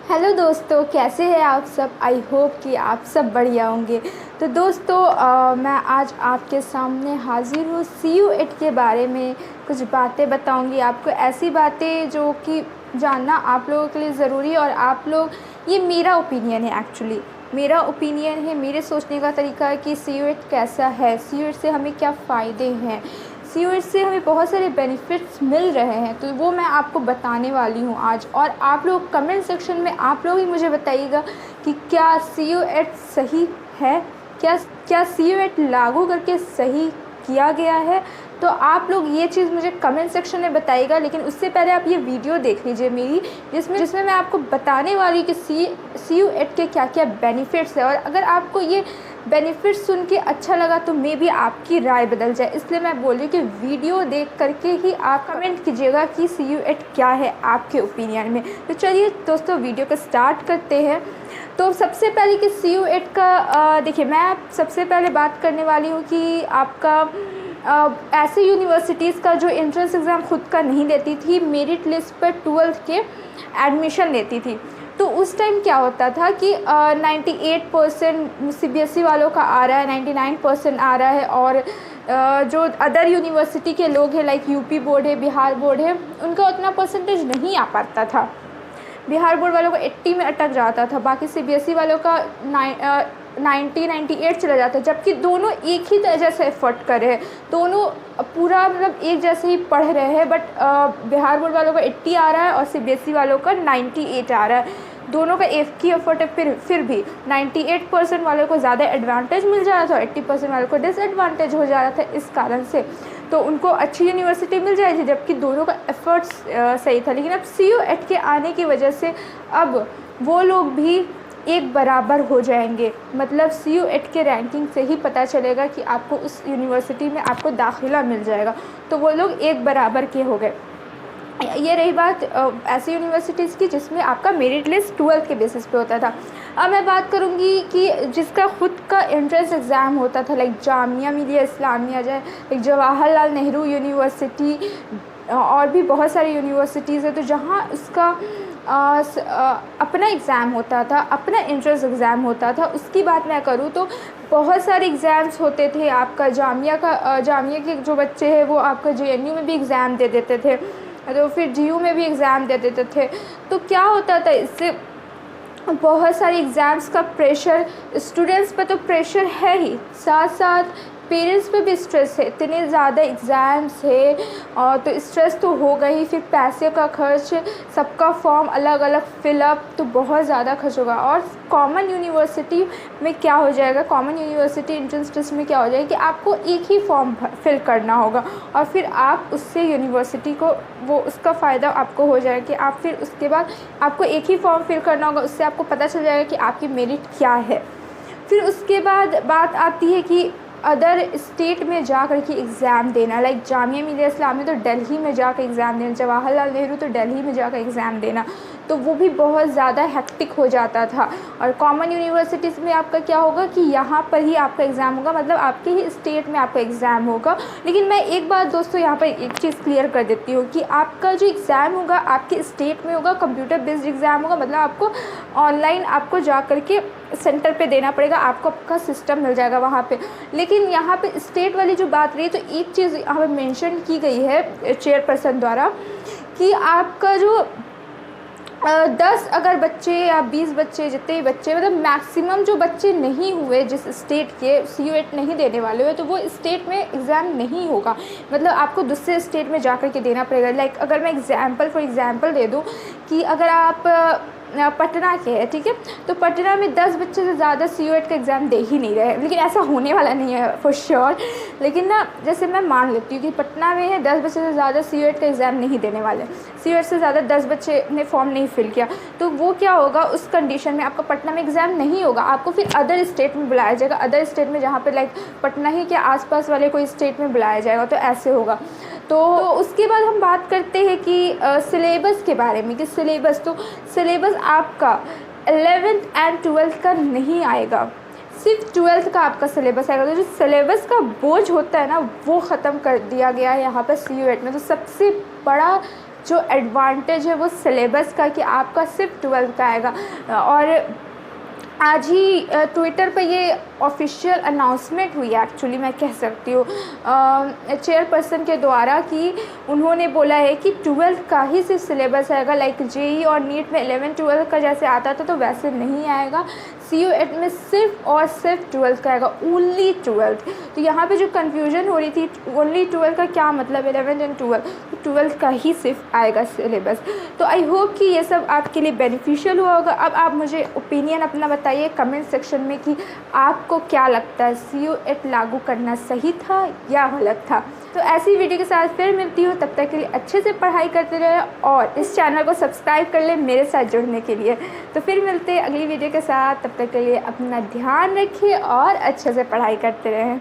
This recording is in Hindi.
हेलो दोस्तों, कैसे हैं आप सब। आई होप कि आप सब बढ़िया होंगे। तो दोस्तों मैं आज आपके सामने हाज़िर हूँ CU8 के बारे में कुछ बातें बताऊँगी आपको, ऐसी बातें जो कि जानना आप लोगों के लिए ज़रूरी है। और आप लोग, ये मेरा ओपिनियन है, एक्चुअली मेरा ओपिनियन है, मेरे सोचने का तरीका है कि CU8 कैसा है, CU8 से हमें क्या फ़ायदे हैं, CU8 से हमें बहुत सारे बेनिफिट्स मिल रहे हैं। तो वो मैं आपको बताने वाली हूँ आज। और आप लोग कमेंट सेक्शन में आप लोग ही मुझे बताइएगा कि क्या CU8 सही है, क्या CU8 लागू करके सही किया गया है। तो आप लोग ये चीज़ मुझे कमेंट सेक्शन में बताइएगा। लेकिन उससे पहले आप ये वीडियो देख लीजिए मेरी, जिसमें मैं आपको बताने वाली हूँ कि CU8 के क्या क्या बेनिफिट्स है। और अगर आपको ये बेनिफिट्स सुन के अच्छा लगा तो मे भी आपकी राय बदल जाए, इसलिए मैं बोल रही हूँ कि वीडियो देख करके ही आप कमेंट कीजिएगा कि CU8 क्या है आपके ओपिनियन में। तो चलिए दोस्तों, वीडियो को स्टार्ट करते हैं। तो सबसे पहले कि CU8 का देखिए, मैं सबसे पहले बात करने वाली हूँ कि आपका ऐसे यूनिवर्सिटीज़ का जो एंट्रेंस एग्ज़ाम खुद का नहीं लेती थी, मेरिट लिस्ट पर 12th के एडमिशन लेती थी। तो उस टाइम क्या होता था कि 98% CBSE वालों का आ रहा है, 99% आ रहा है। और जो अदर यूनिवर्सिटी के लोग हैं, लाइक UP बोर्ड है, बिहार बोर्ड है, उनका उतना परसेंटेज नहीं आ पाता था। बिहार बोर्ड वालों को 80 में अटक जाता था, बाकी CBSE वालों का 98 चला जाता है। जबकि दोनों एक ही तरह से एफर्ट कर रहे हैं, दोनों पूरा मतलब एक जैसे ही पढ़ रहे हैं। बट बिहार बोर्ड वालों का 80 आ रहा है और CBSE वालों का 98 आ रहा है। दोनों का एक ही एफर्ट है, फिर भी 98% वालों को ज़्यादा एडवांटेज मिल जा रहा था और 80% वालों को डिसएडवांटेज हो जा रहा था। इस कारण से तो उनको अच्छी यूनिवर्सिटी मिल जाएगी, जबकि दोनों का एफर्ट्स सही था। लेकिन अब CU8 के आने की वजह से अब वो लोग भी एक बराबर हो जाएंगे। मतलब CU8 के रैंकिंग से ही पता चलेगा कि आपको उस यूनिवर्सिटी में आपको दाखिला मिल जाएगा। तो वो लोग एक बराबर के हो गए। ये रही बात ऐसी यूनिवर्सिटीज़ की जिसमें आपका मेरिट लिस्ट 12th के बेसिस पे होता था। अब मैं बात करूँगी कि जिसका खुद का एंट्रेंस एग्ज़ाम होता था, लाइक जामिया मिलिया इस्लामिया जाए, लाइक जवाहरलाल नेहरू यूनिवर्सिटी, और भी बहुत सारी यूनिवर्सिटीज़ है, तो जहाँ उसका अपना एग्ज़ाम होता था, अपना एंट्रेंस एग्ज़ाम होता था। उसकी बात मैं करूँ तो बहुत सारे एग्ज़ाम्स होते थे। आपका जामिया के जो बच्चे हैं वो आपका JNU में भी एग्ज़ाम दे देते थे, तो फिर GU में भी एग्ज़ाम दे देते थे। तो क्या होता था, इससे बहुत सारे एग्ज़ाम्स का प्रेशर, स्टूडेंट्स पर तो प्रेशर है ही, साथ साथ पेरेंट्स पे भी स्ट्रेस है। इतने ज़्यादा एग्ज़ाम्स है और तो स्ट्रेस तो होगा ही, फिर पैसे का खर्च, सबका फॉर्म अलग अलग फिलअप, तो बहुत ज़्यादा खर्च होगा। और कॉमन यूनिवर्सिटी में क्या हो जाएगा, कॉमन यूनिवर्सिटी एंट्रेंस टेस्ट में क्या हो जाएगा कि आपको एक ही फॉर्म फिल करना होगा और फिर आप उससे यूनिवर्सिटी को वो उसका फ़ायदा आपको हो जाएगा कि आप फिर उसके बाद आपको एक ही फॉर्म फिल करना होगा। उससे आपको पता चल जाएगा कि आपकी मेरिट क्या है। फिर उसके बाद बात आती है कि अदर स्टेट में जा कर के एग्ज़ाम देना, लाइक जामिया मिलिया इस्लामिया तो दिल्ली में जाकर एग्ज़ाम देना, जवाहरलाल नेहरू तो दिल्ली में जाकर एग्ज़ाम देना, तो वो भी बहुत ज़्यादा हेक्टिक हो जाता था। और कॉमन यूनिवर्सिटीज़ में आपका क्या होगा कि यहाँ पर ही आपका एग्ज़ाम होगा, मतलब आपके ही स्टेट में आपका एग्ज़ाम होगा। लेकिन मैं एक बात दोस्तों यहाँ पर एक चीज़ क्लियर कर देती हूँ कि आपका जो एग्ज़ाम होगा आपके स्टेट में होगा, कंप्यूटर बेस्ड एग्ज़ाम होगा, मतलब आपको ऑनलाइन आपको जा कर के सेंटर पे देना पड़ेगा, आपको आपका सिस्टम मिल जाएगा वहाँ पे। लेकिन यहाँ पे स्टेट वाली जो बात रही, तो एक चीज़ यहाँ पे मेंशन की गई है चेयरपर्सन द्वारा कि आपका जो 10 अगर बच्चे या 20 बच्चे, जितने भी बच्चे, मतलब मैक्सिमम जो बच्चे नहीं हुए जिस स्टेट के CU8 नहीं देने वाले हुए, तो वो स्टेट में एग्ज़ाम नहीं होगा, मतलब आपको दूसरे स्टेट में जा कर के देना पड़ेगा। लाइक अगर मैं फॉर एग्ज़ाम्पल दे दूँ कि अगर आप पटना के हैं, ठीक है, तो पटना में 10 बच्चे से ज़्यादा CU8 का एग्ज़ाम दे ही नहीं रहे, लेकिन ऐसा होने वाला नहीं है फॉर श्योर। लेकिन ना, जैसे मैं मान लेती हूँ कि पटना में है 10 बच्चे से ज़्यादा CU8 का एग्ज़ाम नहीं देने वाले, CU8 से ज़्यादा 10 बच्चे ने फॉर्म नहीं फिल किया, तो वो क्या होगा, उस कंडीशन में आपका पटना में एग्ज़ाम नहीं होगा, आपको फिर अदर स्टेट में बुलाया जाएगा, अदर स्टेट में जहाँ पर लाइक पटना ही के आसपास वाले कोई स्टेट में बुलाया जाएगा, तो ऐसे होगा। तो उसके बाद हम बात करते हैं कि सिलेबस के बारे में, कि सिलेबस आपका 11th एंड 12th का नहीं आएगा, सिर्फ 12th का आपका सिलेबस आएगा। तो जो सिलेबस का बोझ होता है ना, वो ख़त्म कर दिया गया है यहाँ पर CU8 में। तो सबसे बड़ा जो एडवांटेज है वो सिलेबस का कि आपका सिर्फ 12th का आएगा। और आज ही ट्विटर पे ये ऑफिशियल अनाउंसमेंट हुई एक्चुअली, मैं कह सकती हूँ चेयरपर्सन के द्वारा, कि उन्होंने बोला है कि 12th का ही सिर्फ सिलेबस आएगा। लाइक जेई और नीट में 11-12 का जैसे आता था तो वैसे नहीं आएगा। CUET में सिर्फ और सिर्फ 12th का आएगा, ओनली 12th। तो यहाँ पे जो कन्फ्यूजन हो रही थी ओनली 12th का क्या मतलब, 11 एंड 12, तो 12th का ही सिर्फ आएगा सिलेबस। तो आई होप कि ये सब आपके लिए बेनिफिशियल हुआ होगा। अब आप मुझे ओपिनियन अपना बताइए कमेंट सेक्शन में कि आपको क्या लगता है, CUET लागू करना सही था या गलत था। तो ऐसी वीडियो के साथ फिर मिलती हूँ, तब तक के लिए अच्छे से पढ़ाई करते रहे और इस चैनल को सब्सक्राइब कर ले मेरे साथ जुड़ने के लिए। तो फिर मिलते हैं अगली वीडियो के साथ, तब तक के लिए अपना ध्यान रखिए और अच्छे से पढ़ाई करते रहें।